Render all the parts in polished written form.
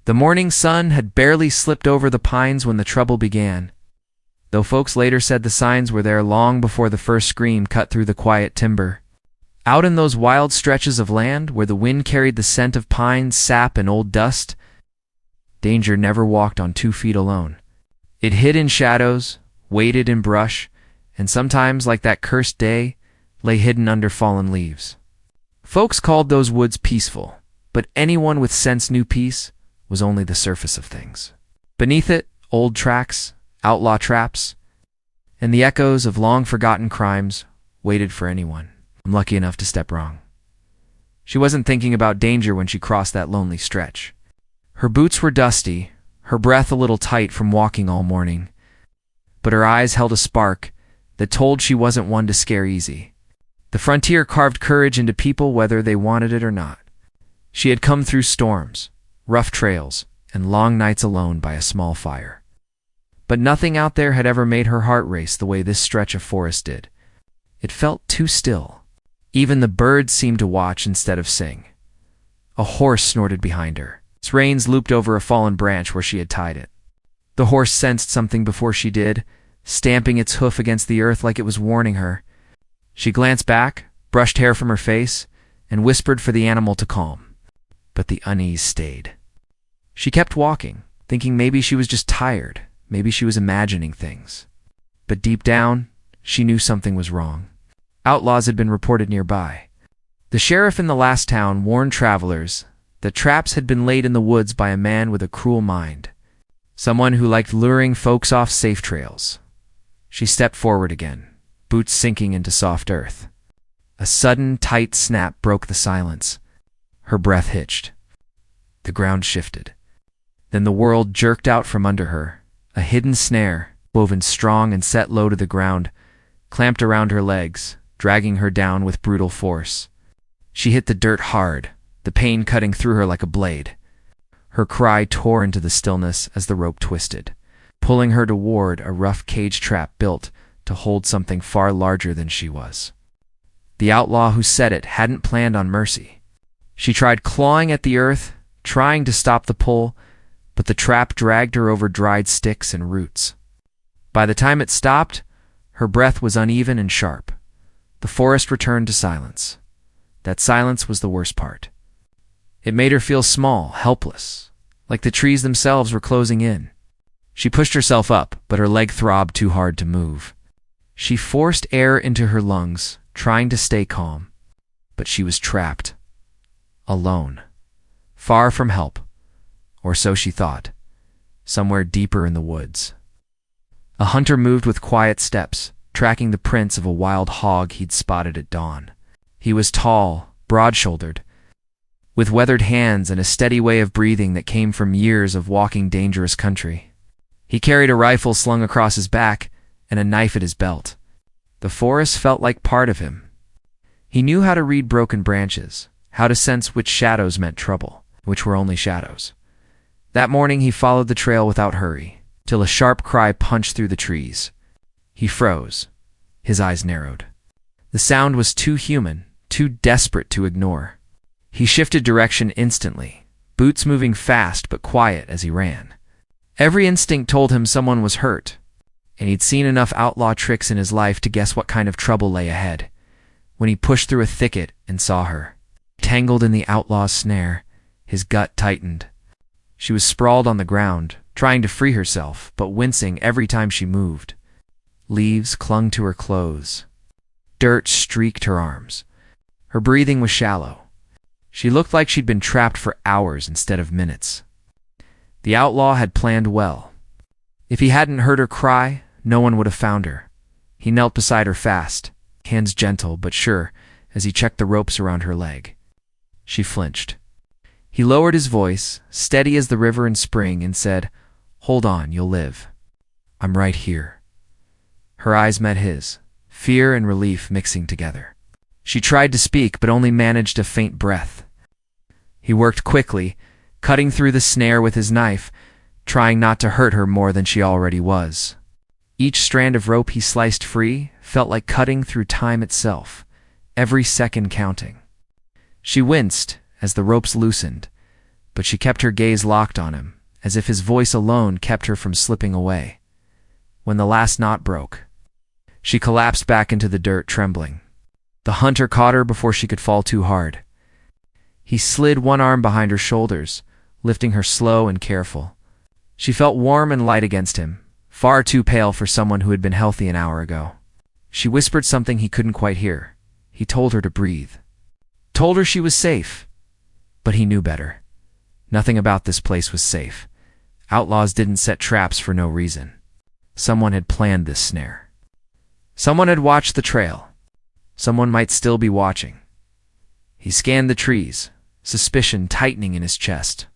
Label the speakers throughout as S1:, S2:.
S1: The morning sun had barely slipped over the pines when the trouble began, though folks later said the signs were there long before the first scream cut through the quiet timber. Out in those wild stretches of land where the wind carried the scent of pines, sap, and old dust, danger never walked on 2 feet alone. It hid in shadows, waded in brush, and sometimes, like that cursed day, lay hidden under fallen leaves. Folks called those woods peaceful, but anyone with sense knew peace was only the surface of things. Beneath it, old tracks, outlaw traps, and the echoes of long-forgotten crimes waited for anyone unlucky enough to step wrong. She wasn't thinking about danger when she crossed that lonely stretch. Her boots were dusty, her breath a little tight from walking all morning, but her eyes held a spark that told she wasn't one to scare easy. The frontier carved courage into people whether they wanted it or not. She had come through storms, rough trails, and long nights alone by a small fire. But nothing out there had ever made her heart race the way this stretch of forest did. It felt too still. Even the birds seemed to watch instead of sing. A horse snorted behind her. Its reins looped over a fallen branch where she had tied it. The horse sensed something before she did, stamping its hoof against the earth like it was warning her. She glanced back, brushed hair from her face, and whispered for the animal to calm. But the unease stayed. She kept walking, thinking maybe she was just tired, maybe she was imagining things. But deep down, she knew something was wrong. Outlaws had been reported nearby. The sheriff in the last town warned travelers that traps had been laid in the woods by a man with a cruel mind, someone who liked luring folks off safe trails. She stepped forward again, boots sinking into soft earth. A sudden, tight snap broke the silence. Her breath hitched. The ground shifted. Then the world jerked out from under her. A hidden snare, woven strong and set low to the ground, clamped around her legs, dragging her down with brutal force. She hit the dirt hard, the pain cutting through her like a blade. Her cry tore into the stillness as the rope twisted, pulling her toward a rough cage trap built to hold something far larger than she was. The outlaw who set it hadn't planned on mercy. She tried clawing at the earth, trying to stop the pull, but the trap dragged her over dried sticks and roots. By the time it stopped, her breath was uneven and sharp. The forest returned to silence. That silence was the worst part. It made her feel small, helpless, like the trees themselves were closing in. She pushed herself up, but her leg throbbed too hard to move. She forced air into her lungs, trying to stay calm, but she was trapped. Alone. Far from help. Or so she thought. Somewhere deeper in the woods. A hunter moved with quiet steps, tracking the prints of a wild hog he'd spotted at dawn. He was tall, broad-shouldered, with weathered hands and a steady way of breathing that came from years of walking dangerous country. He carried a rifle slung across his back and a knife at his belt. The forest felt like part of him. He knew how to read broken branches, how to sense which shadows meant trouble, which were only shadows. That morning he followed the trail without hurry, till a sharp cry punched through the trees. He froze. His eyes narrowed. The sound was too human, too desperate to ignore. He shifted direction instantly, boots moving fast but quiet as he ran. Every instinct told him someone was hurt, and he'd seen enough outlaw tricks in his life to guess what kind of trouble lay ahead. When he pushed through a thicket and saw her, tangled in the outlaw's snare, his gut tightened. She was sprawled on the ground, trying to free herself, but wincing every time she moved. Leaves clung to her clothes. Dirt streaked her arms. Her breathing was shallow. She looked like she'd been trapped for hours instead of minutes. The outlaw had planned well. If he hadn't heard her cry, no one would have found her. He knelt beside her fast, hands gentle but sure, as he checked the ropes around her leg. She flinched. He lowered his voice, steady as the river in spring, and said, "Hold on, you'll live. I'm right here." Her eyes met his, fear and relief mixing together. She tried to speak, but only managed a faint breath. He worked quickly, cutting through the snare with his knife, trying not to hurt her more than she already was. Each strand of rope he sliced free felt like cutting through time itself, every second counting. She winced as the ropes loosened, but she kept her gaze locked on him, as if his voice alone kept her from slipping away. When the last knot broke, she collapsed back into the dirt, trembling. The hunter caught her before she could fall too hard. He slid one arm behind her shoulders, lifting her slow and careful. She felt warm and light against him, far too pale for someone who had been healthy an hour ago. She whispered something he couldn't quite hear. He told her to breathe. Told her she was safe. But he knew better. Nothing about this place was safe. Outlaws didn't set traps for no reason. Someone had planned this snare. Someone had watched the trail. Someone might still be watching. He scanned the trees, suspicion tightening in his chest.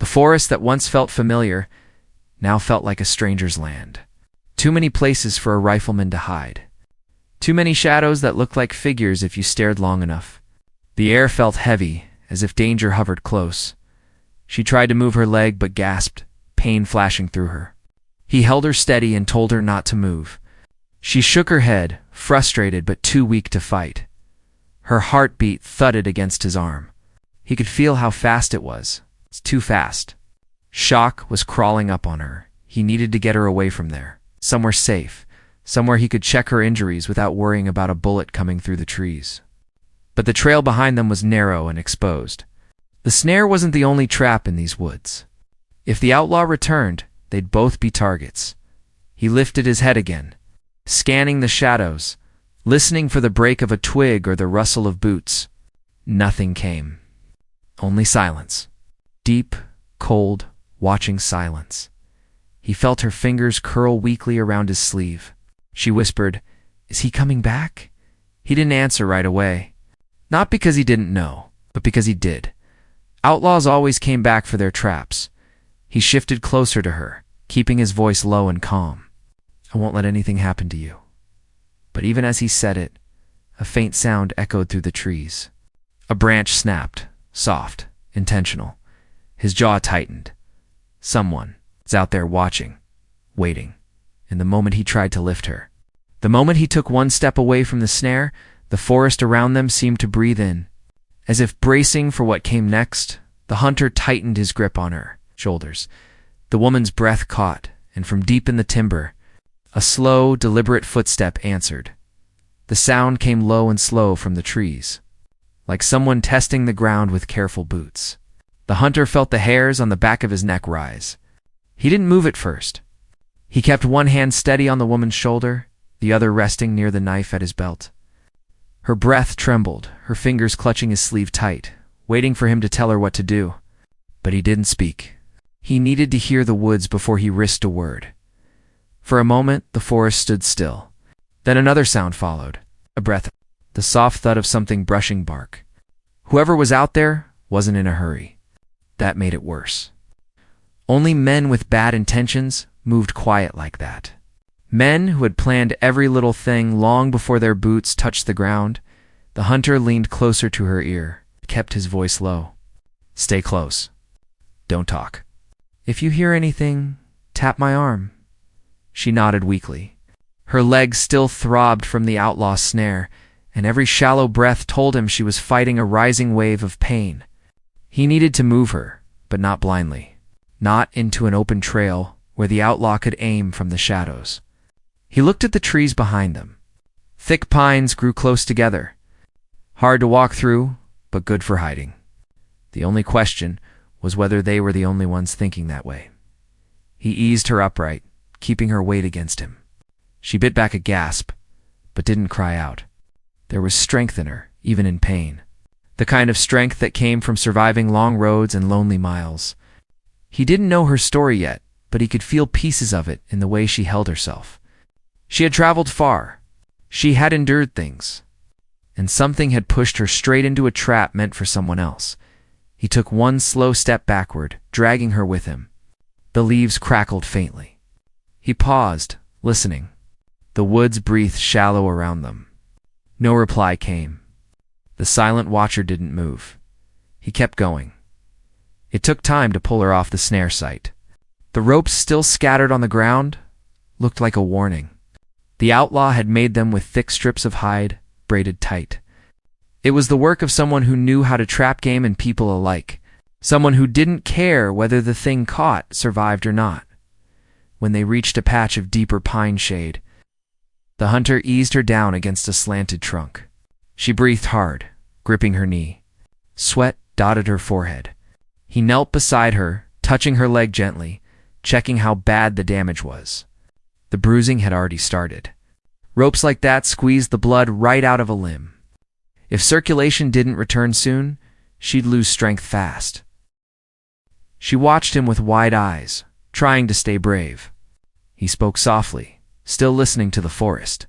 S1: The forest that once felt familiar now felt like a stranger's land. Too many places for a rifleman to hide. Too many shadows that looked like figures if you stared long enough. The air felt heavy, as if danger hovered close. She tried to move her leg but gasped, pain flashing through her. He held her steady and told her not to move. She shook her head, frustrated but too weak to fight. Her heartbeat thudded against his arm. He could feel how fast it was. It's too fast. Shock was crawling up on her. He needed to get her away from there. Somewhere safe. Somewhere he could check her injuries without worrying about a bullet coming through the trees. But the trail behind them was narrow and exposed. The snare wasn't the only trap in these woods. If the outlaw returned, they'd both be targets. He lifted his head again, scanning the shadows, listening for the break of a twig or the rustle of boots. Nothing came. Only silence. Deep, cold, watching silence. He felt her fingers curl weakly around his sleeve. She whispered, "Is he coming back?" He didn't answer right away. Not because he didn't know, but because he did. Outlaws always came back for their traps. He shifted closer to her, keeping his voice low and calm. "I won't let anything happen to you." But even as he said it, a faint sound echoed through the trees. A branch snapped, soft, intentional. His jaw tightened. Someone was out there watching, waiting. In the moment he tried to lift her, the moment he took one step away from the snare, the forest around them seemed to breathe in. As if bracing for what came next, the hunter tightened his grip on her shoulders. The woman's breath caught, and from deep in the timber, a slow, deliberate footstep answered. The sound came low and slow from the trees, like someone testing the ground with careful boots. The hunter felt the hairs on the back of his neck rise. He didn't move at first. He kept one hand steady on the woman's shoulder, the other resting near the knife at his belt. Her breath trembled, her fingers clutching his sleeve tight, waiting for him to tell her what to do. But he didn't speak. He needed to hear the woods before he risked a word. For a moment, the forest stood still. Then another sound followed, a breath, the soft thud of something brushing bark. Whoever was out there wasn't in a hurry. That made it worse. Only men with bad intentions moved quiet like that. Men who had planned every little thing long before their boots touched the ground. The hunter leaned closer to her ear, kept his voice low. "Stay close. Don't talk. If you hear anything, tap my arm." She nodded weakly. Her legs still throbbed from the outlaw's snare, and every shallow breath told him she was fighting a rising wave of pain. He needed to move her, but not blindly. Not into an open trail where the outlaw could aim from the shadows. He looked at the trees behind them. Thick pines grew close together. Hard to walk through, but good for hiding. The only question was whether they were the only ones thinking that way. He eased her upright, keeping her weight against him. She bit back a gasp, but didn't cry out. There was strength in her, even in pain. The kind of strength that came from surviving long roads and lonely miles. He didn't know her story yet, but he could feel pieces of it in the way she held herself. She had traveled far. She had endured things. And something had pushed her straight into a trap meant for someone else. He took one slow step backward, dragging her with him. The leaves crackled faintly. He paused, listening. The woods breathed shallow around them. No reply came. The silent watcher didn't move. He kept going. It took time to pull her off the snare site. The ropes still scattered on the ground looked like a warning. The outlaw had made them with thick strips of hide, braided tight. It was the work of someone who knew how to trap game and people alike. Someone who didn't care whether the thing caught survived or not. When they reached a patch of deeper pine shade, the hunter eased her down against a slanted trunk. She breathed hard, gripping her knee. Sweat dotted her forehead. He knelt beside her, touching her leg gently, checking how bad the damage was. The bruising had already started. Ropes like that squeezed the blood right out of a limb. If circulation didn't return soon, she'd lose strength fast. She watched him with wide eyes, trying to stay brave. He spoke softly, still listening to the forest.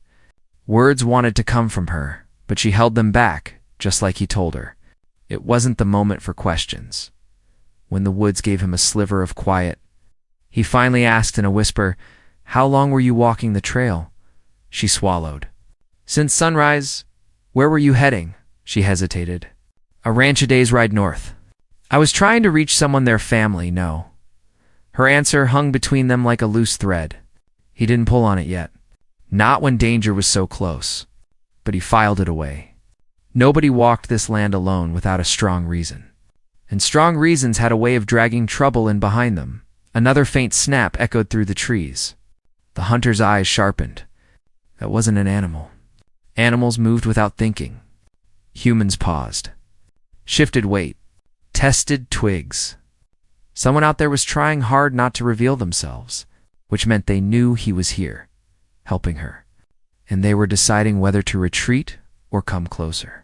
S1: Words wanted to come from her, but she held them back, just like he told her. It wasn't the moment for questions. When the woods gave him a sliver of quiet, he finally asked in a whisper, "How long were you walking the trail?" She swallowed. "Since sunrise." "Where were you heading?" She hesitated. "A ranch a day's ride north." "I was trying to reach someone their family, no." Her answer hung between them like a loose thread. He didn't pull on it yet. Not when danger was so close. But he filed it away. Nobody walked this land alone without a strong reason. And strong reasons had a way of dragging trouble in behind them. Another faint snap echoed through the trees. The hunter's eyes sharpened. That wasn't an animal. Animals moved without thinking. Humans paused. Shifted weight. Tested twigs. Someone out there was trying hard not to reveal themselves, which meant they knew he was here, helping her. And they were deciding whether to retreat or come closer.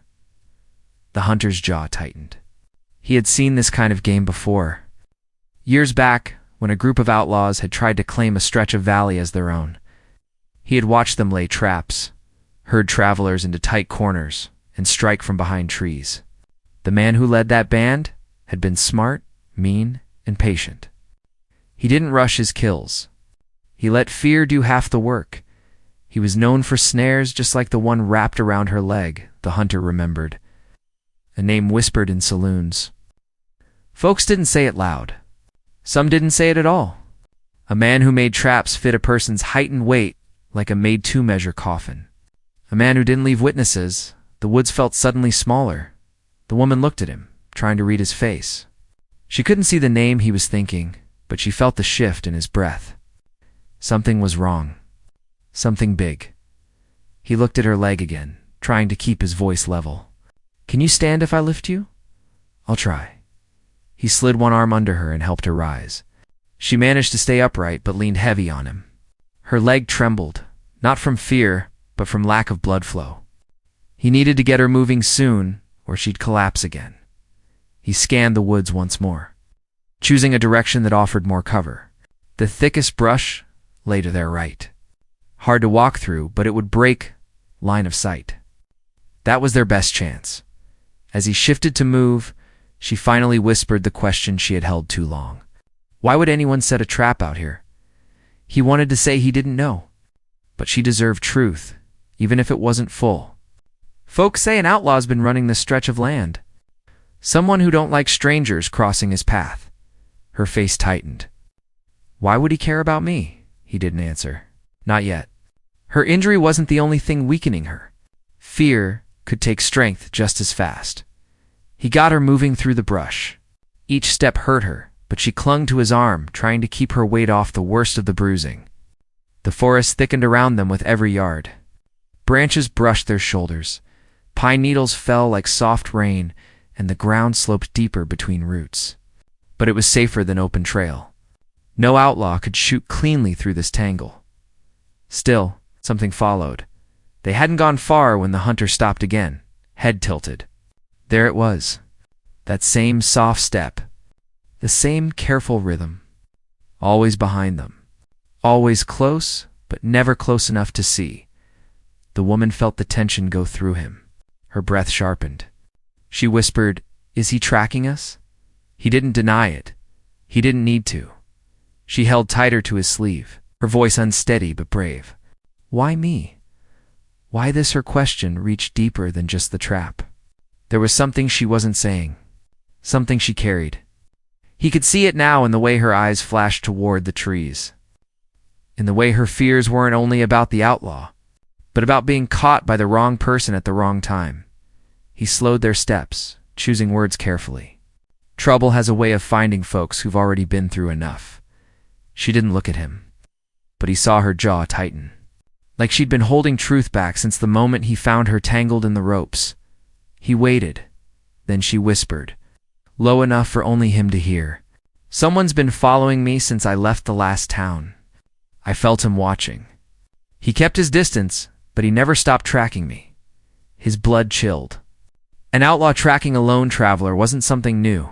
S1: The hunter's jaw tightened. He had seen this kind of game before. Years back, when a group of outlaws had tried to claim a stretch of valley as their own. He had watched them lay traps, herd travelers into tight corners, and strike from behind trees. The man who led that band had been smart, mean, and patient. He didn't rush his kills. He let fear do half the work. He was known for snares just like the one wrapped around her leg, the hunter remembered. A name whispered in saloons. Folks didn't say it loud. Some didn't say it at all. A man who made traps fit a person's heightened weight like a made-to-measure coffin. A man who didn't leave witnesses. The woods felt suddenly smaller. The woman looked at him, trying to read his face. She couldn't see the name he was thinking, but she felt the shift in his breath. Something was wrong. Something big. He looked at her leg again, trying to keep his voice level. "Can you stand if I lift you?" "I'll try." He slid one arm under her and helped her rise. She managed to stay upright but leaned heavy on him. Her leg trembled, not from fear, but from lack of blood flow. He needed to get her moving soon, or she'd collapse again. He scanned the woods once more, choosing a direction that offered more cover. The thickest brush lay to their right. Hard to walk through, but it would break line of sight. That was their best chance. As he shifted to move, she finally whispered the question she had held too long. Why would anyone set a trap out here? He wanted to say he didn't know, but she deserved truth, even if it wasn't full. Folks say an outlaw's been running this stretch of land. Someone who don't like strangers crossing his path. Her face tightened. Why would he care about me? He didn't answer. Not yet. Her injury wasn't the only thing weakening her. Fear could take strength just as fast. He got her moving through the brush. Each step hurt her, but she clung to his arm, trying to keep her weight off the worst of the bruising. The forest thickened around them with every yard. Branches brushed their shoulders. Pine needles fell like soft rain, and the ground sloped deeper between roots. But it was safer than open trail. No outlaw could shoot cleanly through this tangle. Still, something followed. They hadn't gone far when the hunter stopped again, head tilted. There it was. That same soft step. The same careful rhythm. Always behind them. Always close, but never close enough to see. The woman felt the tension go through him. Her breath sharpened. She whispered, "Is he tracking us?" He didn't deny it. He didn't need to. She held tighter to his sleeve, her voice unsteady but brave. Why me? Why this? Her question reached deeper than just the trap. There was something she wasn't saying. Something she carried. He could see it now in the way her eyes flashed toward the trees. In the way her fears weren't only about the outlaw, but about being caught by the wrong person at the wrong time. He slowed their steps, choosing words carefully. Trouble has a way of finding folks who've already been through enough. She didn't look at him, but he saw her jaw tighten, like she'd been holding truth back since the moment he found her tangled in the ropes. He waited. Then she whispered, low enough for only him to hear, "Someone's been following me since I left the last town." I felt him watching. He kept his distance, but he never stopped tracking me. His blood chilled. An outlaw tracking a lone traveler wasn't something new,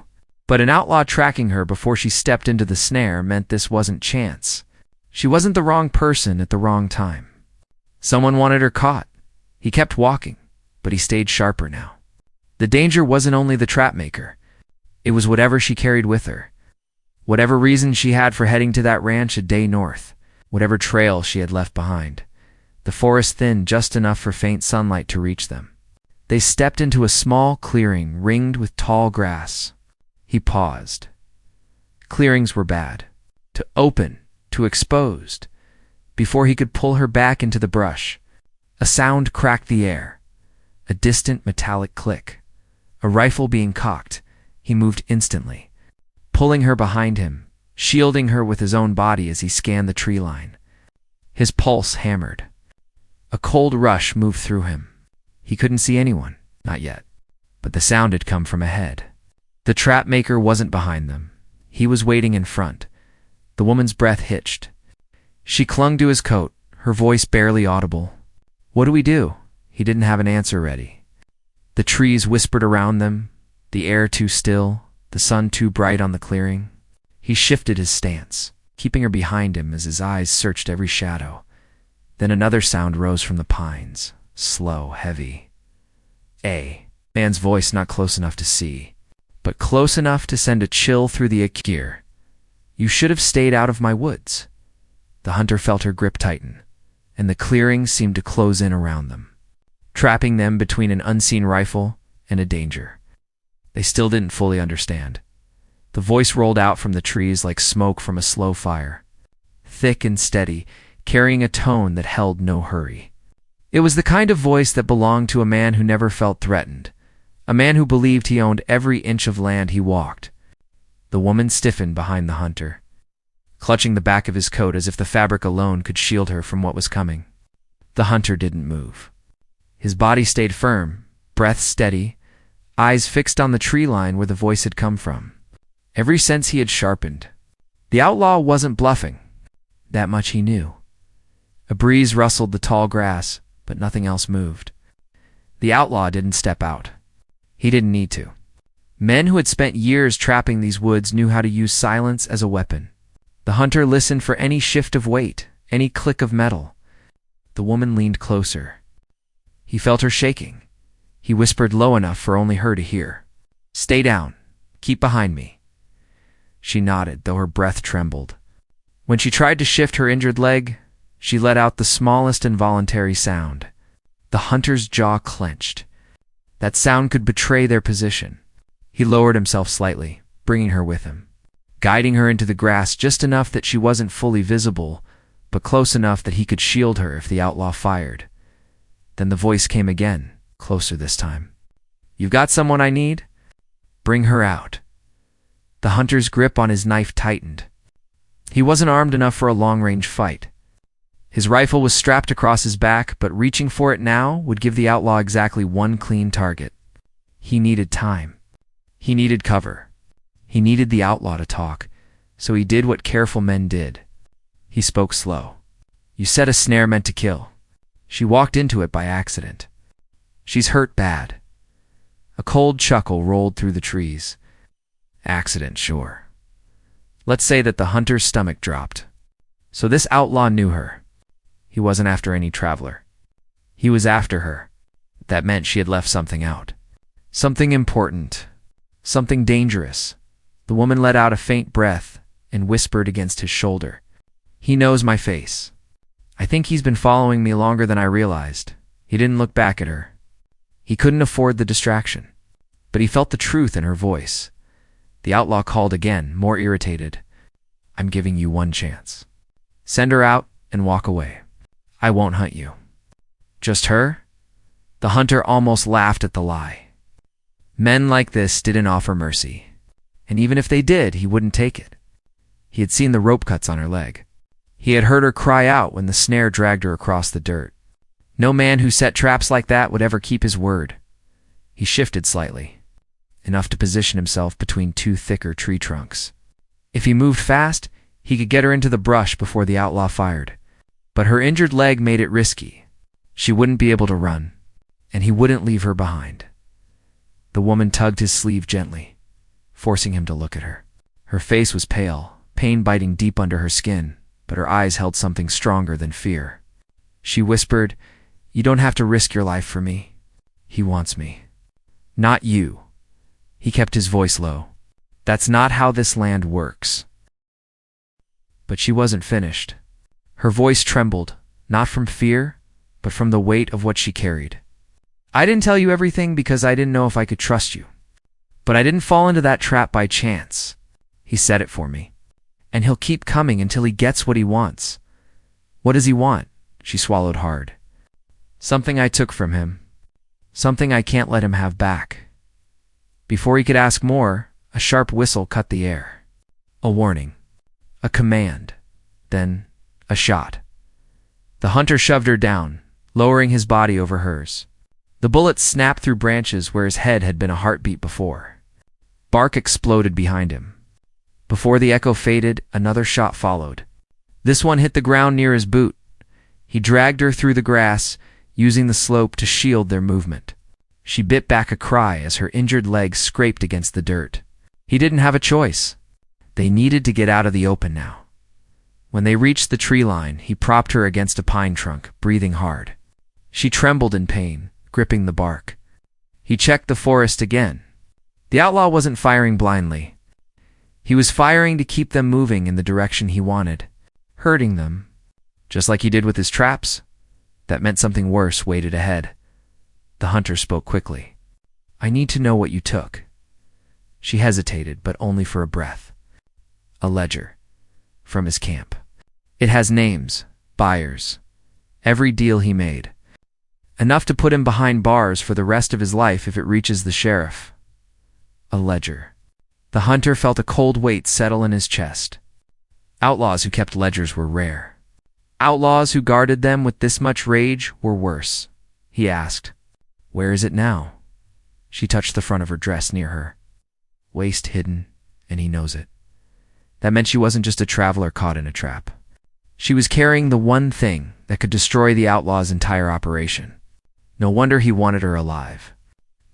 S1: but an outlaw tracking her before she stepped into the snare meant this wasn't chance. She wasn't the wrong person at the wrong time. Someone wanted her caught. He kept walking, but he stayed sharper now. The danger wasn't only the trapmaker. It was whatever she carried with her. Whatever reason she had for heading to that ranch a day north. Whatever trail she had left behind. The forest thinned just enough for faint sunlight to reach them. They stepped into a small clearing ringed with tall grass. He paused. Clearings were bad. Too open, too exposed. Before he could pull her back into the brush, a sound cracked the air. A distant metallic click. A rifle being cocked. He moved instantly, pulling her behind him, shielding her with his own body as he scanned the tree line. His pulse hammered. A cold rush moved through him. He couldn't see anyone, not yet, but the sound had come from ahead. The trapmaker wasn't behind them. He was waiting in front. The woman's breath hitched. She clung to his coat, her voice barely audible. "What do we do?" He didn't have an answer ready. The trees whispered around them, the air too still, the sun too bright on the clearing. He shifted his stance, keeping her behind him as his eyes searched every shadow. Then another sound rose from the pines, slow, heavy. A man's voice, not close enough to see, but close enough to send a chill through the ear. "You should have stayed out of my woods." The hunter felt her grip tighten, and the clearing seemed to close in around them, trapping them between an unseen rifle and a danger. They still didn't fully understand. The voice rolled out from the trees like smoke from a slow fire, thick and steady, carrying a tone that held no hurry. It was the kind of voice that belonged to a man who never felt threatened, a man who believed he owned every inch of land he walked. The woman stiffened behind the hunter, clutching the back of his coat as if the fabric alone could shield her from what was coming. The hunter didn't move. His body stayed firm, breath steady, eyes fixed on the tree line where the voice had come from. Every sense he had sharpened. The outlaw wasn't bluffing. That much he knew. A breeze rustled the tall grass, but nothing else moved. The outlaw didn't step out. He didn't need to. Men who had spent years trapping these woods knew how to use silence as a weapon. The hunter listened for any shift of weight, any click of metal. The woman leaned closer. He felt her shaking. He whispered low enough for only her to hear. "Stay down. Keep behind me." She nodded, though her breath trembled. When she tried to shift her injured leg, she let out the smallest involuntary sound. The hunter's jaw clenched. That sound could betray their position. He lowered himself slightly, bringing her with him, guiding her into the grass just enough that she wasn't fully visible, but close enough that he could shield her if the outlaw fired. Then the voice came again, closer this time. "You've got someone I need? Bring her out." The hunter's grip on his knife tightened. He wasn't armed enough for a long-range fight. His rifle was strapped across his back, but reaching for it now would give the outlaw exactly one clean target. He needed time. He needed cover. He needed the outlaw to talk, so he did what careful men did. He spoke slow. "You set a snare meant to kill. She walked into it by accident. She's hurt bad." A cold chuckle rolled through the trees. "Accident, sure. Let's say that the hunter's stomach dropped. So this outlaw knew her. He wasn't after any traveler. He was after her. That meant she had left something out. Something important. Something dangerous." The woman let out a faint breath and whispered against his shoulder. "He knows my face. I think he's been following me longer than I realized." He didn't look back at her. He couldn't afford the distraction. But he felt the truth in her voice. The outlaw called again, more irritated. "I'm giving you one chance. Send her out and walk away. I won't hunt you." "Just her?" The hunter almost laughed at the lie. Men like this didn't offer mercy. And even if they did, he wouldn't take it. He had seen the rope cuts on her leg. He had heard her cry out when the snare dragged her across the dirt. No man who set traps like that would ever keep his word. He shifted slightly, enough to position himself between two thicker tree trunks. If he moved fast, he could get her into the brush before the outlaw fired. But her injured leg made it risky. She wouldn't be able to run, and he wouldn't leave her behind. The woman tugged his sleeve gently, forcing him to look at her. Her face was pale, pain biting deep under her skin, but her eyes held something stronger than fear. She whispered, "You don't have to risk your life for me. He wants me. Not you." He kept his voice low. "That's not how this land works." But she wasn't finished. Her voice trembled, not from fear, but from the weight of what she carried. "I didn't tell you everything because I didn't know if I could trust you. But I didn't fall into that trap by chance. He set it for me. And he'll keep coming until he gets what he wants." "What does he want?" She swallowed hard. "Something I took from him. Something I can't let him have back." Before he could ask more, a sharp whistle cut the air. A warning. A command. Then a shot. The hunter shoved her down, lowering his body over hers. The bullet snapped through branches where his head had been a heartbeat before. Bark exploded behind him. Before the echo faded, another shot followed. This one hit the ground near his boot. He dragged her through the grass, using the slope to shield their movement. She bit back a cry as her injured leg scraped against the dirt. He didn't have a choice. They needed to get out of the open now. When they reached the tree line, he propped her against a pine trunk, breathing hard. She trembled in pain, gripping the bark. He checked the forest again. The outlaw wasn't firing blindly. He was firing to keep them moving in the direction he wanted, hurting them, just like he did with his traps. That meant something worse waited ahead. The hunter spoke quickly. "I need to know what you took." She hesitated, but only for a breath. "A ledger. From his camp. It has names, buyers, every deal he made. Enough to put him behind bars for the rest of his life if it reaches the sheriff." A ledger. The hunter felt a cold weight settle in his chest. Outlaws who kept ledgers were rare. Outlaws who guarded them with this much rage were worse. He asked, "Where is it now?" She touched the front of her dress near her. "Waist hidden, and he knows it." That meant she wasn't just a traveler caught in a trap. She was carrying the one thing that could destroy the outlaw's entire operation. No wonder he wanted her alive.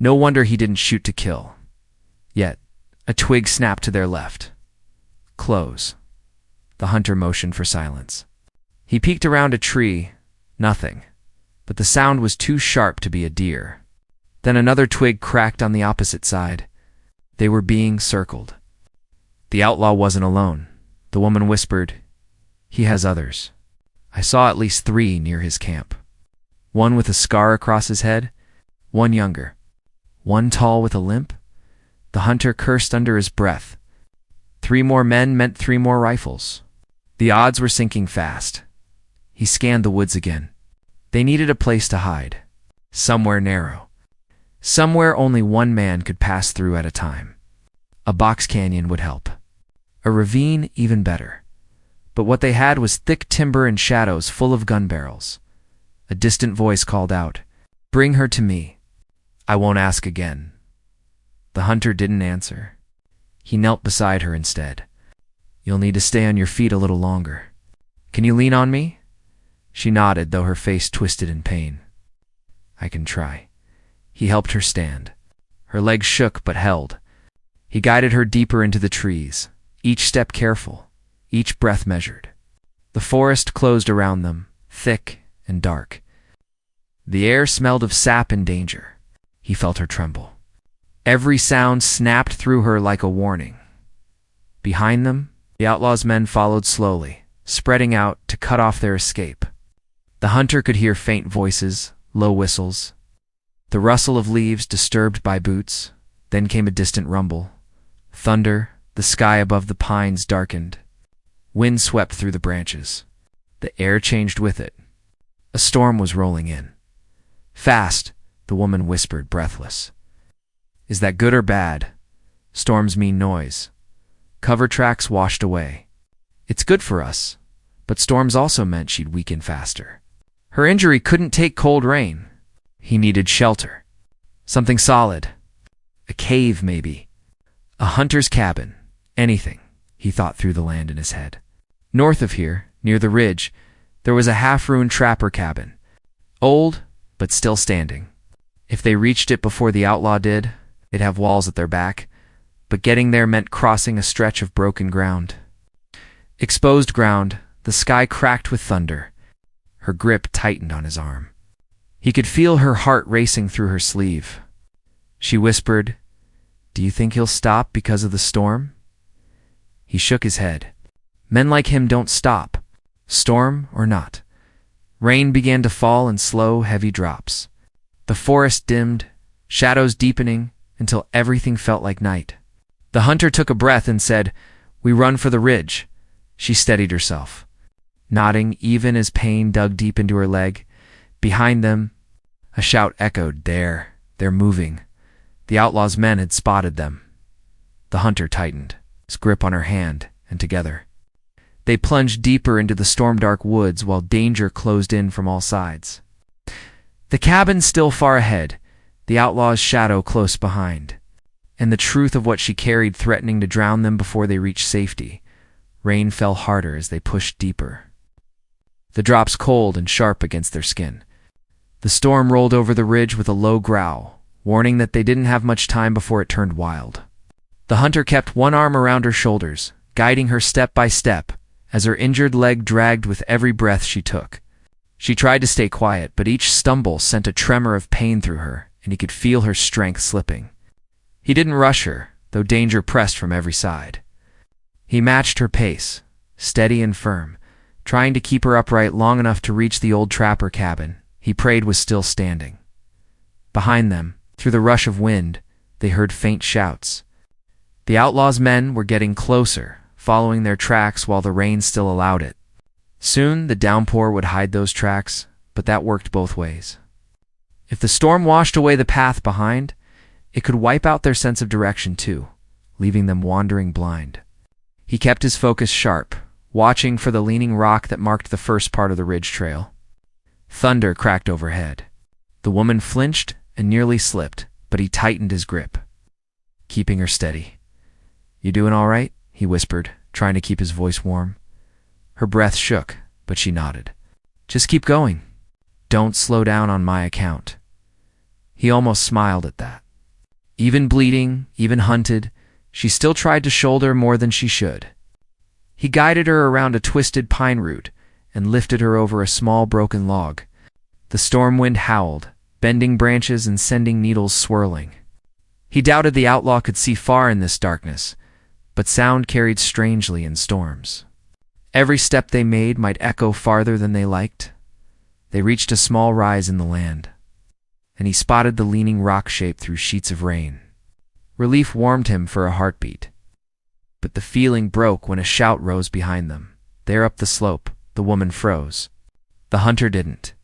S1: No wonder he didn't shoot to kill. Yet, a twig snapped to their left. "Close." The hunter motioned for silence. He peeked around a tree. Nothing. But the sound was too sharp to be a deer. Then another twig cracked on the opposite side. They were being circled. The outlaw wasn't alone. The woman whispered, "He has others. I saw at least 3 near his camp. One with a scar across his head, one younger, one tall with a limp." The hunter cursed under his breath. 3 more men meant 3 more rifles. The odds were sinking fast. He scanned the woods again. They needed a place to hide. Somewhere narrow. Somewhere only one man could pass through at a time. A box canyon would help. A ravine even better. But what they had was thick timber and shadows full of gun barrels. A distant voice called out, "Bring her to me. I won't ask again." The hunter didn't answer. He knelt beside her instead. "You'll need to stay on your feet a little longer. Can you lean on me?" She nodded, though her face twisted in pain. "I can try." He helped her stand. Her legs shook but held. He guided her deeper into the trees, each step careful, each breath measured. The forest closed around them, thick and dark. The air smelled of sap and danger. He felt her tremble. Every sound snapped through her like a warning. Behind them, the outlaw's men followed slowly, spreading out to cut off their escape. The hunter could hear faint voices, low whistles, the rustle of leaves disturbed by boots. Then came a distant rumble. Thunder, the sky above the pines darkened. Wind swept through the branches. The air changed with it. A storm was rolling in. "Fast," the woman whispered, breathless. "Is that good or bad?" Storms mean noise. Cover tracks washed away. It's good for us, but storms also meant she'd weaken faster. Her injury couldn't take cold rain. He needed shelter. Something solid. A cave, maybe. A hunter's cabin. Anything, he thought through the land in his head. North of here, near the ridge, there was a half-ruined trapper cabin. Old, but still standing. If they reached it before the outlaw did, they'd have walls at their back, but getting there meant crossing a stretch of broken ground. Exposed ground, the sky cracked with thunder. Her grip tightened on his arm. He could feel her heart racing through her sleeve. She whispered, "Do you think he'll stop because of the storm?" He shook his head. Men like him don't stop, storm or not. Rain began to fall in slow, heavy drops. The forest dimmed, shadows deepening, until everything felt like night. The hunter took a breath and said, "We run for the ridge." She steadied herself, nodding even as pain dug deep into her leg. Behind them, a shout echoed, "There, they're moving." The outlaw's men had spotted them. The hunter tightened his grip on her hand, and together they plunged deeper into the storm-dark woods while danger closed in from all sides. The cabin still far ahead, the outlaw's shadow close behind, and the truth of what she carried threatening to drown them before they reached safety. Rain fell harder as they pushed deeper, the drops cold and sharp against their skin. The storm rolled over the ridge with a low growl, warning that they didn't have much time before it turned wild. The hunter kept one arm around her shoulders, guiding her step by step, as her injured leg dragged with every breath she took. She tried to stay quiet, but each stumble sent a tremor of pain through her, and he could feel her strength slipping. He didn't rush her, though danger pressed from every side. He matched her pace, steady and firm, trying to keep her upright long enough to reach the old trapper cabin he prayed was still standing. Behind them, through the rush of wind, they heard faint shouts. The outlaw's men were getting closer, following their tracks while the rain still allowed it. Soon the downpour would hide those tracks, but that worked both ways. If the storm washed away the path behind, it could wipe out their sense of direction too, leaving them wandering blind. He kept his focus sharp, watching for the leaning rock that marked the first part of the ridge trail. Thunder cracked overhead. The woman flinched and nearly slipped, but he tightened his grip, keeping her steady. "You doing all right?" he whispered, trying to keep his voice warm. Her breath shook, but she nodded. "Just keep going. Don't slow down on my account." He almost smiled at that. Even bleeding, even hunted, she still tried to shoulder more than she should. He guided her around a twisted pine root and lifted her over a small broken log. The storm wind howled, bending branches and sending needles swirling. He doubted the outlaw could see far in this darkness, but sound carried strangely in storms. Every step they made might echo farther than they liked. They reached a small rise in the land, and he spotted the leaning rock shape through sheets of rain. Relief warmed him for a heartbeat. But the feeling broke when a shout rose behind them. There up the slope, the woman froze. The hunter didn't.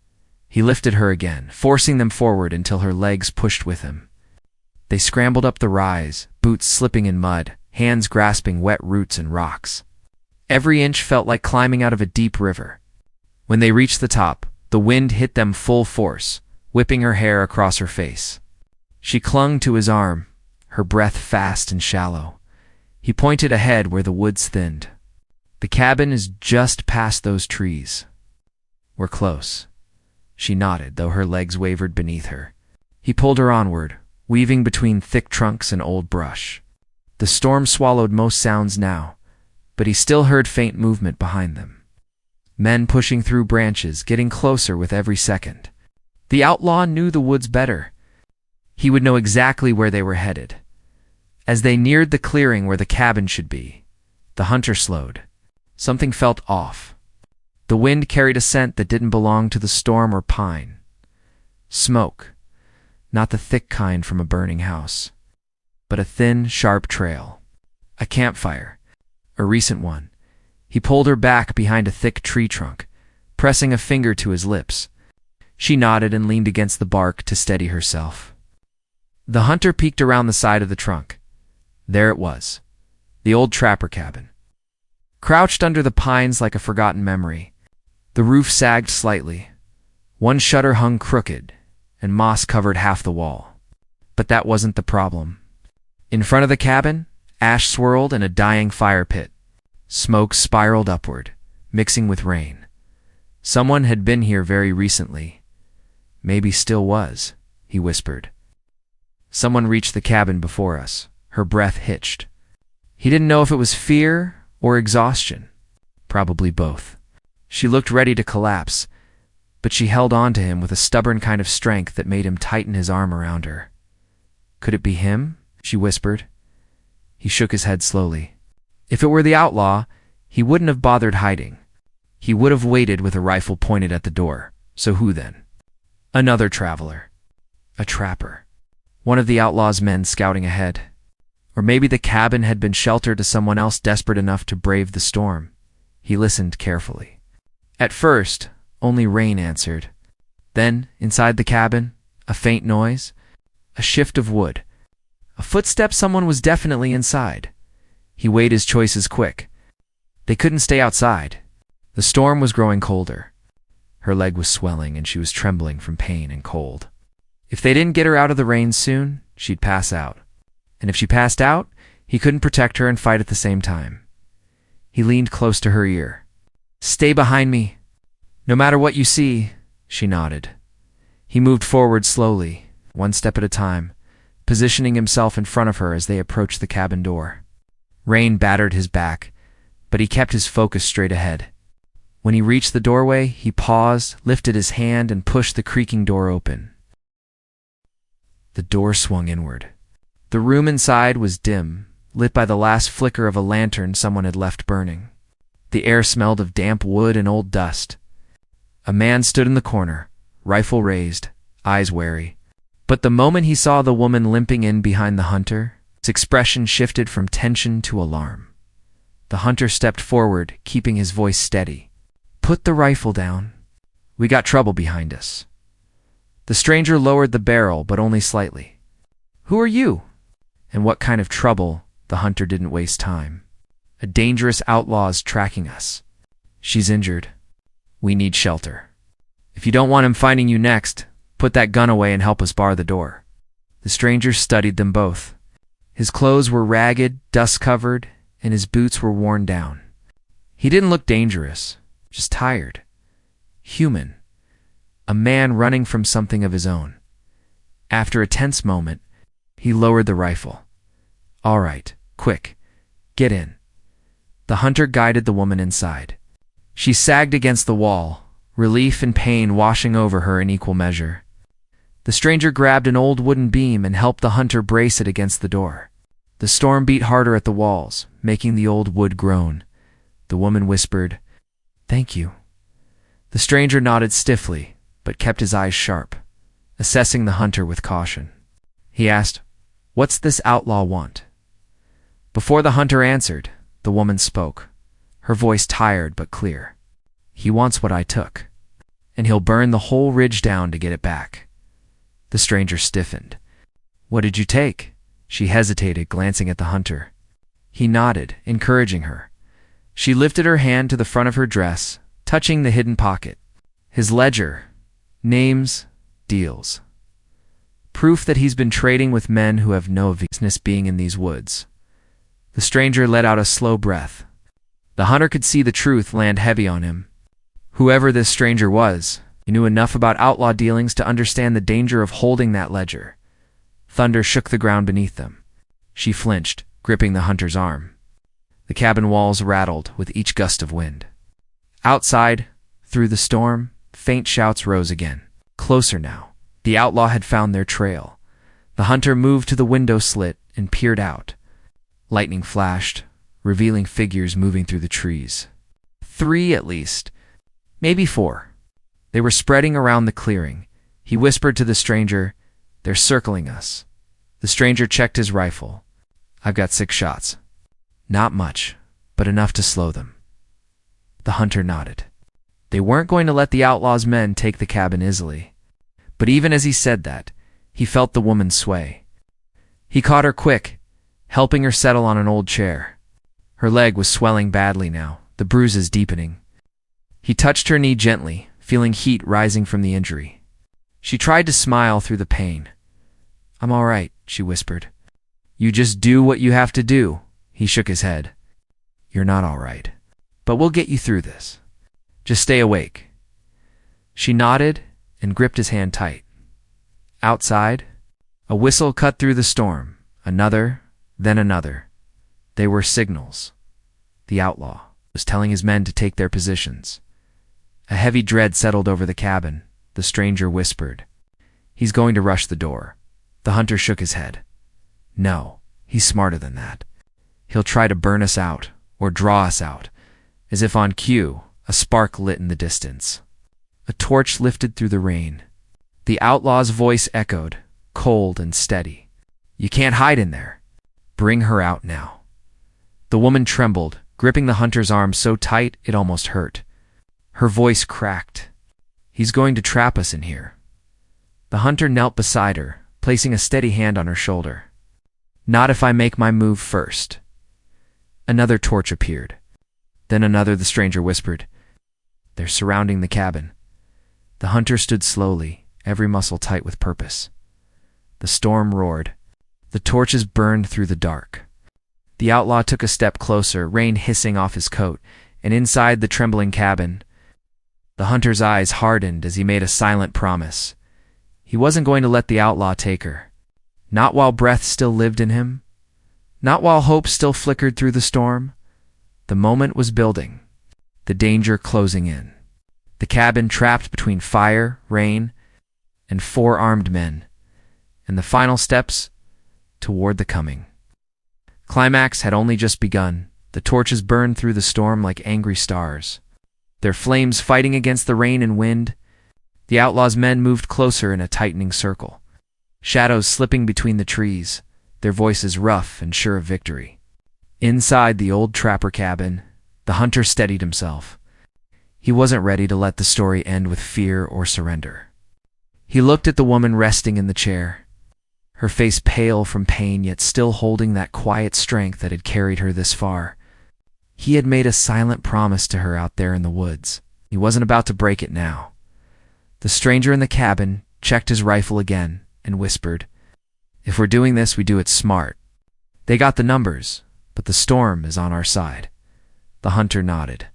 S1: He lifted her again, forcing them forward until her legs pushed with him. They scrambled up the rise, boots slipping in mud, hands grasping wet roots and rocks. Every inch felt like climbing out of a deep river. When they reached the top, the wind hit them full force, whipping her hair across her face. She clung to his arm, her breath fast and shallow. He pointed ahead where the woods thinned. "The cabin is just past those trees." "We're close." She nodded, though her legs wavered beneath her. He pulled her onward, weaving between thick trunks and old brush. The storm swallowed most sounds now, but he still heard faint movement behind them. Men pushing through branches, getting closer with every second. The outlaw knew the woods better. He would know exactly where they were headed. As they neared the clearing where the cabin should be, the hunter slowed. Something felt off. The wind carried a scent that didn't belong to the storm or pine. Smoke, not the thick kind from a burning house, but a thin, sharp trail. A campfire, a recent one. He pulled her back behind a thick tree trunk, pressing a finger to his lips. She nodded and leaned against the bark to steady herself. The hunter peeked around the side of the trunk. There it was, the old trapper cabin. Crouched under the pines like a forgotten memory, the roof sagged slightly. One shutter hung crooked, and moss covered half the wall. But that wasn't the problem. In front of the cabin, ash swirled in a dying fire pit. Smoke spiraled upward, mixing with rain. Someone had been here very recently. Maybe still was, he whispered. Someone reached the cabin before us. Her breath hitched. He didn't know if it was fear or exhaustion. Probably both. She looked ready to collapse, but she held on to him with a stubborn kind of strength that made him tighten his arm around her. Could it be him? She whispered. He shook his head slowly. If it were the outlaw, he wouldn't have bothered hiding. He would have waited with a rifle pointed at the door. So who then? Another traveler. A trapper. One of the outlaw's men scouting ahead. Or maybe the cabin had been shelter to someone else desperate enough to brave the storm. He listened carefully. At first, only rain answered. Then, inside the cabin, a faint noise, a shift of wood. A footstep. Someone was definitely inside. He weighed his choices quick. They couldn't stay outside. The storm was growing colder. Her leg was swelling and she was trembling from pain and cold. If they didn't get her out of the rain soon, she'd pass out. And if she passed out, he couldn't protect her and fight at the same time. He leaned close to her ear. Stay behind me. No matter what you see, she nodded. He moved forward slowly, one step at a time, positioning himself in front of her as they approached the cabin door. Rain battered his back, but he kept his focus straight ahead. When he reached the doorway, he paused, lifted his hand, and pushed the creaking door open. The door swung inward. The room inside was dim, lit by the last flicker of a lantern someone had left burning. The air smelled of damp wood and old dust. A man stood in the corner, rifle raised, eyes wary. But the moment he saw the woman limping in behind the hunter, its expression shifted from tension to alarm. The hunter stepped forward, keeping his voice steady. Put the rifle down. We got trouble behind us. The stranger lowered the barrel, but only slightly. Who are you? And what kind of trouble? The hunter didn't waste time. A dangerous outlaw is tracking us. She's injured. We need shelter. If you don't want him finding you next, put that gun away and help us bar the door. The stranger studied them both. His clothes were ragged, dust-covered, and his boots were worn down. He didn't look dangerous, just tired. Human. A man running from something of his own. After a tense moment, he lowered the rifle. All right, quick, get in. The hunter guided the woman inside. She sagged against the wall, relief and pain washing over her in equal measure. The stranger grabbed an old wooden beam and helped the hunter brace it against the door. The storm beat harder at the walls, making the old wood groan. The woman whispered, Thank you. The stranger nodded stiffly, but kept his eyes sharp, assessing the hunter with caution. He asked, What's this outlaw want? Before the hunter answered, the woman spoke, her voice tired but clear. He wants what I took, and he'll burn the whole ridge down to get it back. The stranger stiffened. What did you take? She hesitated, glancing at the hunter. He nodded, encouraging her. She lifted her hand to the front of her dress, touching the hidden pocket. His ledger. Names. Deals. Proof that he's been trading with men who have no business being in these woods. The stranger let out a slow breath. The hunter could see the truth land heavy on him. Whoever this stranger was, he knew enough about outlaw dealings to understand the danger of holding that ledger. Thunder shook the ground beneath them. She flinched, gripping the hunter's arm. The cabin walls rattled with each gust of wind. Outside, through the storm, faint shouts rose again. Closer now. The outlaw had found their trail. The hunter moved to the window slit and peered out. Lightning flashed, revealing figures moving through the trees. 3 at least, maybe 4. They were spreading around the clearing. He whispered to the stranger, They're circling us. The stranger checked his rifle. I've got 6 shots. Not much, but enough to slow them. The hunter nodded. They weren't going to let the outlaw's men take the cabin easily. But even as he said that, he felt the woman sway. He caught her quick, helping her settle on an old chair. Her leg was swelling badly now, the bruises deepening. He touched her knee gently, feeling heat rising from the injury. She tried to smile through the pain. "I'm all right," she whispered. "You just do what you have to do." He shook his head. "You're not all right, but we'll get you through this. Just stay awake." She nodded and gripped his hand tight. Outside, a whistle cut through the storm, another, then another. They were signals. The outlaw was telling his men to take their positions. A heavy dread settled over the cabin. The stranger whispered, "He's going to rush the door." The hunter shook his head. "No, he's smarter than that. He'll try to burn us out, or draw us out." As if on cue, a spark lit in the distance. A torch lifted through the rain. The outlaw's voice echoed, cold and steady. "You can't hide in there. Bring her out now." The woman trembled, gripping the hunter's arm so tight it almost hurt. Her voice cracked. "He's going to trap us in here." The hunter knelt beside her, placing a steady hand on her shoulder. "Not if I make my move first." Another torch appeared. Then another, the stranger whispered. "They're surrounding the cabin." The hunter stood slowly, every muscle tight with purpose. The storm roared. The torches burned through the dark. The outlaw took a step closer, rain hissing off his coat, and inside the trembling cabin, the hunter's eyes hardened as he made a silent promise. He wasn't going to let the outlaw take her. Not while breath still lived in him. Not while hope still flickered through the storm. The moment was building, the danger closing in. The cabin trapped between fire, rain, and 4 armed men, and the final steps toward the coming. Climax had only just begun. The torches burned through the storm like angry stars, their flames fighting against the rain and wind. The outlaw's men moved closer in a tightening circle, shadows slipping between the trees, their voices rough and sure of victory. Inside the old trapper cabin, the hunter steadied himself. He wasn't ready to let the story end with fear or surrender. He looked at the woman resting in the chair, her face pale from pain yet still holding that quiet strength that had carried her this far. He had made a silent promise to her out there in the woods. He wasn't about to break it now. The stranger in the cabin checked his rifle again and whispered, "If we're doing this, we do it smart. They got the numbers, but the storm is on our side." The hunter nodded.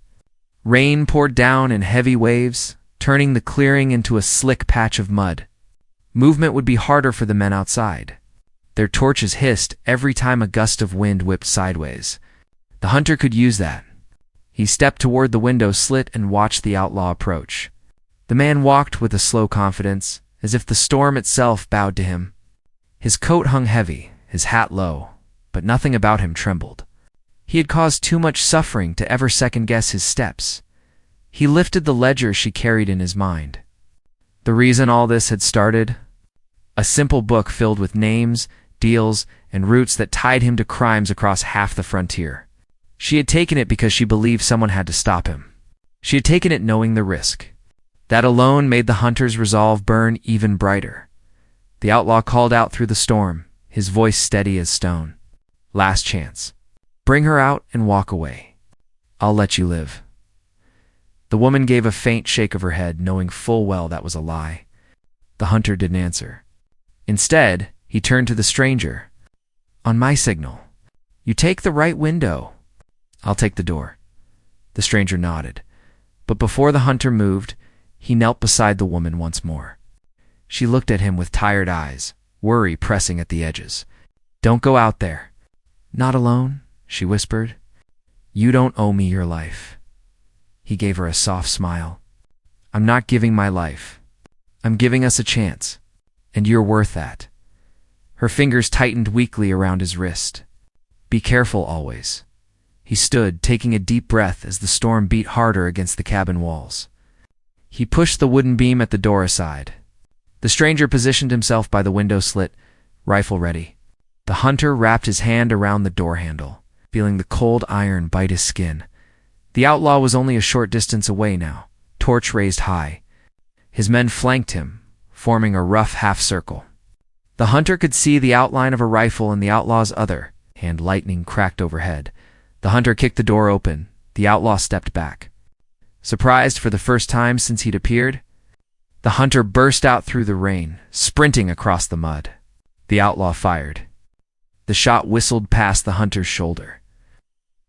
S1: Rain poured down in heavy waves, turning the clearing into a slick patch of mud. Movement would be harder for the men outside. Their torches hissed every time a gust of wind whipped sideways. The hunter could use that. He stepped toward the window slit and watched the outlaw approach. The man walked with a slow confidence, as if the storm itself bowed to him. His coat hung heavy, his hat low, but nothing about him trembled. He had caused too much suffering to ever second-guess his steps. He lifted the ledger she carried in his mind. The reason all this had started? A simple book filled with names, deals, and routes that tied him to crimes across half the frontier. She had taken it because she believed someone had to stop him. She had taken it knowing the risk. That alone made the hunter's resolve burn even brighter. The outlaw called out through the storm, his voice steady as stone. "Last chance. Bring her out and walk away. I'll let you live." The woman gave a faint shake of her head, knowing full well that was a lie. The hunter didn't answer. Instead, he turned to the stranger. "On my signal, you take the right window. I'll take the door." The stranger nodded, but before the hunter moved, he knelt beside the woman once more. She looked at him with tired eyes, worry pressing at the edges. "Don't go out there." "Not alone?" she whispered. "You don't owe me your life." He gave her a soft smile. "I'm not giving my life. I'm giving us a chance, and you're worth that." Her fingers tightened weakly around his wrist. "Be careful always." He stood, taking a deep breath as the storm beat harder against the cabin walls. He pushed the wooden beam at the door aside. The stranger positioned himself by the window slit, rifle ready. The hunter wrapped his hand around the door handle, feeling the cold iron bite his skin. The outlaw was only a short distance away now, torch raised high. His men flanked him, forming a rough half-circle. The hunter could see the outline of a rifle in the outlaw's other, and lightning cracked overhead. The hunter kicked the door open. The outlaw stepped back. Surprised for the first time since he'd appeared, the hunter burst out through the rain, sprinting across the mud. The outlaw fired. The shot whistled past the hunter's shoulder,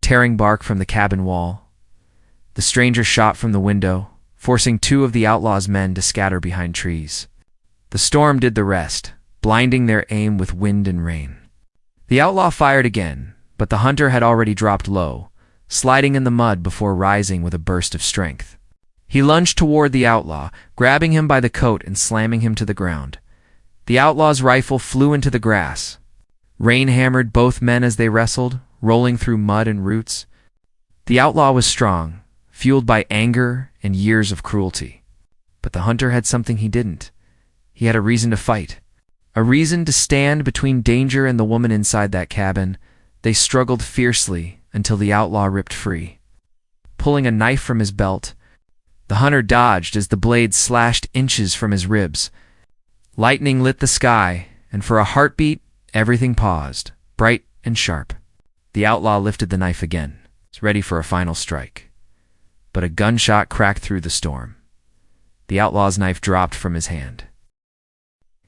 S1: tearing bark from the cabin wall. The stranger shot from the window, forcing two of the outlaw's men to scatter behind trees. The storm did the rest, blinding their aim with wind and rain. The outlaw fired again, but the hunter had already dropped low, sliding in the mud before rising with a burst of strength. He lunged toward the outlaw, grabbing him by the coat and slamming him to the ground. The outlaw's rifle flew into the grass. Rain hammered both men as they wrestled, rolling through mud and roots. The outlaw was strong, fueled by anger and years of cruelty. But the hunter had something he didn't. He had a reason to fight. A reason to stand between danger and the woman inside that cabin. They struggled fiercely until the outlaw ripped free. Pulling a knife from his belt, the hunter dodged as the blade slashed inches from his ribs. Lightning lit the sky, and for a heartbeat, everything paused, bright and sharp. The outlaw lifted the knife again, ready for a final strike. But a gunshot cracked through the storm. The outlaw's knife dropped from his hand.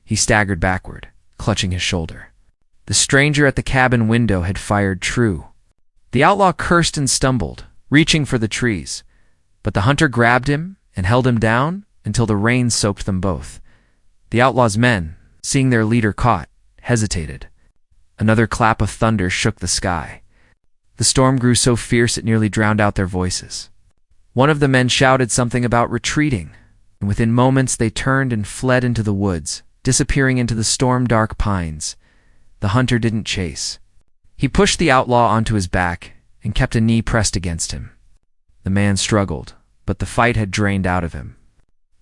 S1: He staggered backward, clutching his shoulder. The stranger at the cabin window had fired true. The outlaw cursed and stumbled, reaching for the trees, but the hunter grabbed him and held him down until the rain soaked them both. The outlaw's men, seeing their leader caught, hesitated. Another clap of thunder shook the sky. The storm grew so fierce it nearly drowned out their voices. One of the men shouted something about retreating, and within moments they turned and fled into the woods, disappearing into the storm-dark pines. The hunter didn't chase. He pushed the outlaw onto his back and kept a knee pressed against him. The man struggled, but the fight had drained out of him.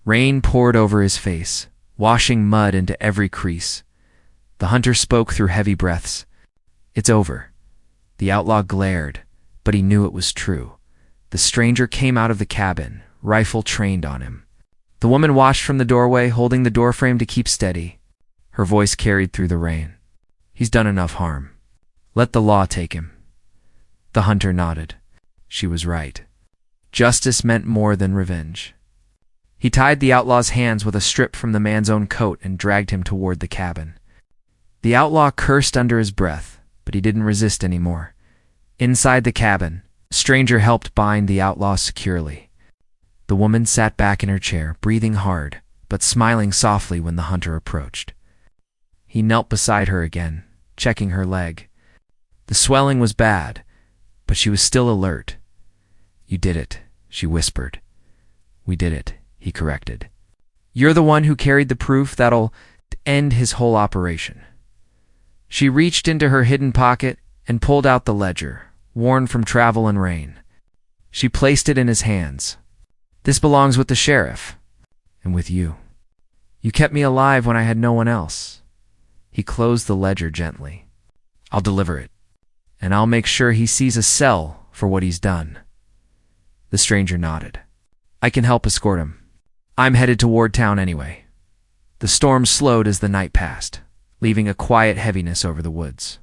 S1: Rain poured over his face, washing mud into every crease. The hunter spoke through heavy breaths. "It's over." The outlaw glared, but he knew it was true. The stranger came out of the cabin, rifle trained on him. The woman watched from the doorway, holding the doorframe to keep steady. Her voice carried through the rain. "He's done enough harm. Let the law take him." The hunter nodded. She was right. Justice meant more than revenge. He tied the outlaw's hands with a strip from the man's own coat and dragged him toward the cabin. The outlaw cursed under his breath, but he didn't resist anymore. Inside the cabin, a stranger helped bind the outlaw securely. The woman sat back in her chair, breathing hard, but smiling softly when the hunter approached. He knelt beside her again, checking her leg. The swelling was bad, but she was still alert. "You did it," she whispered. "We did it," he corrected. "You're the one who carried the proof that'll end his whole operation." She reached into her hidden pocket and pulled out the ledger, worn from travel and rain. She placed it in his hands. "This belongs with the sheriff, and with you. You kept me alive when I had no one else." He closed the ledger gently. "I'll deliver it, and I'll make sure he sees a cell for what he's done." The stranger nodded. "I can help escort him. I'm headed toward town anyway." The storm slowed as the night passed, leaving a quiet heaviness over the woods.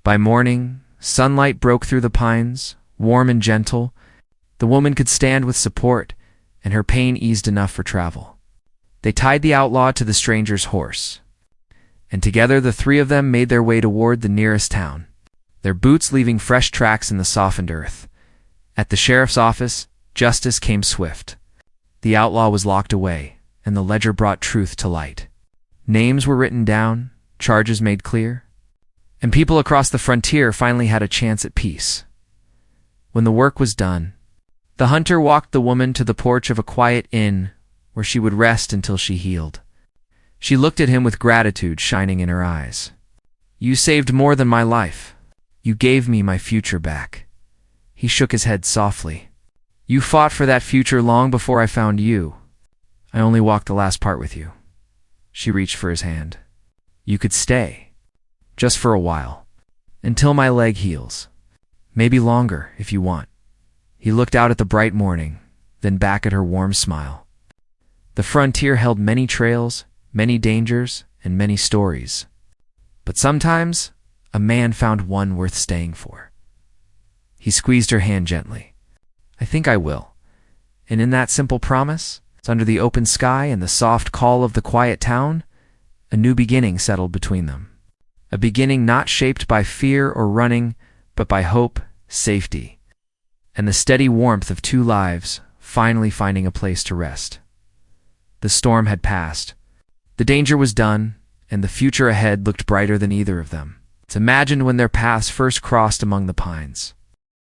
S1: By morning, sunlight broke through the pines, warm and gentle. The woman could stand with support, and her pain eased enough for travel. They tied the outlaw to the stranger's horse, and together the three of them made their way toward the nearest town, their boots leaving fresh tracks in the softened earth. At the sheriff's office, justice came swift. The outlaw was locked away, and the ledger brought truth to light. Names were written down, charges made clear, and people across the frontier finally had a chance at peace. When the work was done, the hunter walked the woman to the porch of a quiet inn where she would rest until she healed. She looked at him with gratitude shining in her eyes. "You saved more than my life. You gave me my future back." He shook his head softly. "You fought for that future long before I found you. I only walked the last part with you." She reached for his hand. "You could stay, just for a while, until my leg heals. Maybe longer, if you want." He looked out at the bright morning, then back at her warm smile. The frontier held many trails, many dangers, and many stories. But sometimes, a man found one worth staying for. He squeezed her hand gently. I think I will. And in that simple promise, under the open sky and the soft call of the quiet town, a new beginning settled between them. A beginning not shaped by fear or running, but by hope, safety, and the steady warmth of two lives finally finding a place to rest. The storm had passed. The danger was done, and the future ahead looked brighter than either of them imagined when their paths first crossed among the pines.